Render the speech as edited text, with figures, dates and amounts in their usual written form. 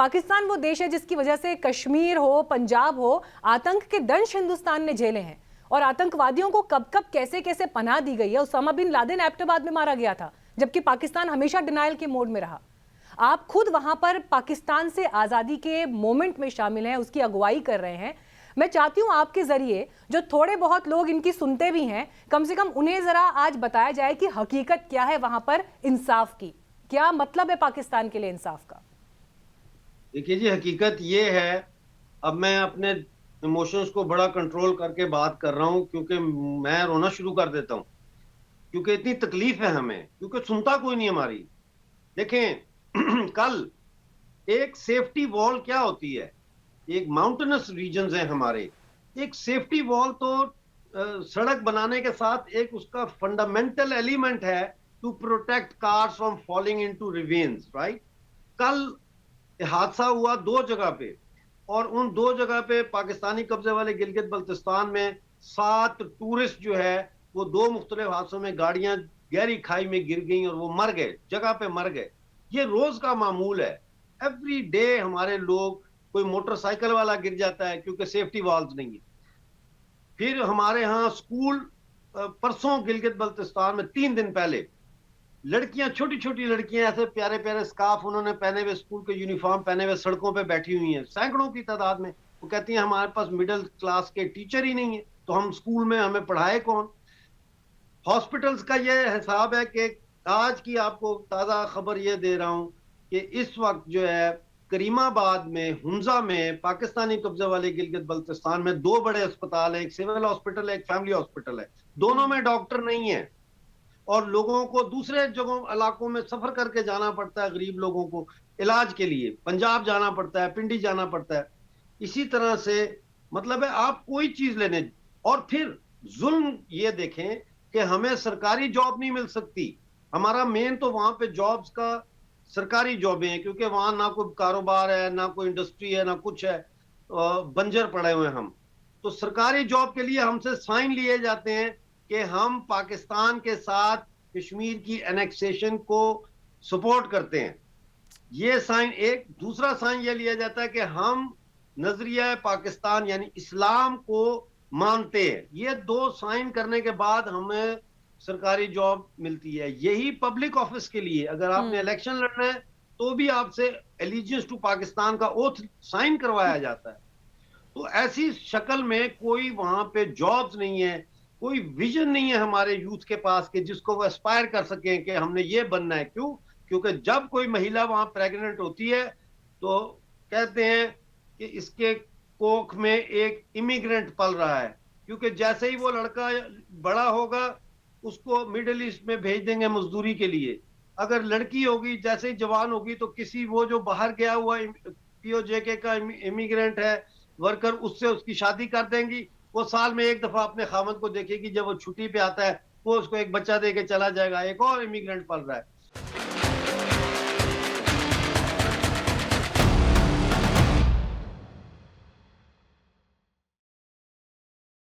पाकिस्तान वो देश है जिसकी वजह से कश्मीर हो, पंजाब हो, आतंक के दंश हिंदुस्तान ने झेले हैं और आतंकवादियों को कब कब कैसे कैसे पनाह दी गई है। उसामा बिन लादेन एबटाबाद में मारा गया था, जबकि पाकिस्तान हमेशा डिनायल के मोड में रहा। आप खुद वहां पर पाकिस्तान से आजादी के मोमेंट में शामिल हैं, उसकी अगुवाई कर रहे हैं। मैं चाहती हूं आपके जरिए जो थोड़े बहुत लोग इनकी सुनते भी हैं, कम से कम उन्हें जरा आज बताया जाए कि हकीकत क्या है वहां पर इंसाफ की। क्या मतलब है पाकिस्तान के लिए इंसाफ का? देखिए जी, हकीकत ये है, अब मैं अपने इमोशंस को बड़ा कंट्रोल करके बात कर रहा हूँ क्योंकि मैं रोना शुरू कर देता हूँ, क्योंकि इतनी तकलीफ है हमें, क्योंकि सुनता कोई नहीं हमारी। देखें कल एक सेफ्टी वॉल क्या होती है, एक माउंटेनस रीजन्स है हमारे, एक सेफ्टी वॉल तो सड़क बनाने के साथ एक उसका फंडामेंटल एलिमेंट है to protect cars from falling into ravines, right. कल हादसा हुआ दो जगह पे, और उन दो जगह पे पाकिस्तानी कब्जे वाले गिलगित बल्तिस्तान में 7 टूरिस्ट जो है वो दो मुख्तलिफ हादसों में गाड़ियां गहरी खाई में गिर गई और वो मर गए, जगह पे मर गए। ये रोज का मामूल है, एवरी डे हमारे लोग, कोई मोटरसाइकिल वाला गिर जाता है क्योंकि सेफ्टी वॉल्व नहीं है। फिर हमारे यहाँ स्कूल, परसों गिलगित बल्तिस्तान में 3 दिन पहले लड़कियां, छोटी छोटी लड़कियां, ऐसे प्यारे प्यारे स्कार्फ उन्होंने पहने हुए, स्कूल के यूनिफॉर्म पहने हुए सड़कों पे बैठी हुई हैं, सैकड़ों की तादाद में। वो कहती हैं हमारे पास मिडिल क्लास के टीचर ही नहीं है, तो हम स्कूल में हमें पढ़ाए कौन। हॉस्पिटल्स का ये हिसाब है कि आज की आपको ताज़ा खबर ये दे रहा हूं कि इस वक्त जो है करीमाबाद में, हुंजा में, पाकिस्तानी कब्जे वाले गिलगित बल्तिस्तान में 2 बड़े अस्पताल है, एक सिविल हॉस्पिटल है, एक फैमिली हॉस्पिटल है। दोनों में डॉक्टर नहीं है और लोगों को दूसरे जगहों इलाकों में सफर करके जाना पड़ता है, गरीब लोगों को इलाज के लिए पंजाब जाना पड़ता है, पिंडी जाना पड़ता है। इसी तरह से मतलब है आप कोई चीज लेने, और फिर जुल्म ये देखें कि हमें सरकारी जॉब नहीं मिल सकती। हमारा मेन तो वहां पे जॉब्स का सरकारी जॉबें हैं, क्योंकि वहां ना कोई कारोबार है, ना कोई इंडस्ट्री है, ना कुछ है, बंजर पड़े हुए हम। तो सरकारी जॉब के लिए हमसे साइन लिए जाते हैं कि हम पाकिस्तान के साथ कश्मीर की एनेक्सेशन को सपोर्ट करते हैं। ये साइन एक। दूसरा साइन ये लिया जाता है कि हम नजरिया पाकिस्तान यानी इस्लाम को मानते हैं। ये 2 साइन करने के बाद हमें सरकारी जॉब मिलती है। यही पब्लिक ऑफिस के लिए अगर आपने इलेक्शन लड़ना है तो भी आपसे एलिजियंस टू पाकिस्तान का ओथ साइन करवाया जाता है। तो ऐसी शक्ल में कोई वहां पे जॉब्स नहीं है, कोई विजन नहीं है हमारे यूथ के पास कि जिसको वो एस्पायर कर सकें कि हमने ये बनना है। क्यों? क्योंकि जब कोई महिला वहां प्रेग्नेंट होती है तो कहते हैं कि इसके कोख में एक इमिग्रेंट पल रहा है, क्योंकि जैसे ही वो लड़का बड़ा होगा उसको मिडिल ईस्ट में भेज देंगे मजदूरी के लिए। अगर लड़की होगी जैसे ही जवान होगी तो किसी वो जो बाहर गया हुआ पीओजेके का इमिग्रेंट है वर्कर, उससे उसकी शादी कर देंगी। वो साल में एक दफा अपने खामद को देखेगी, जब वो छुट्टी पे आता है वो उसको एक बच्चा दे के चला जाएगा, एक और इमिग्रेंट पल रहा है।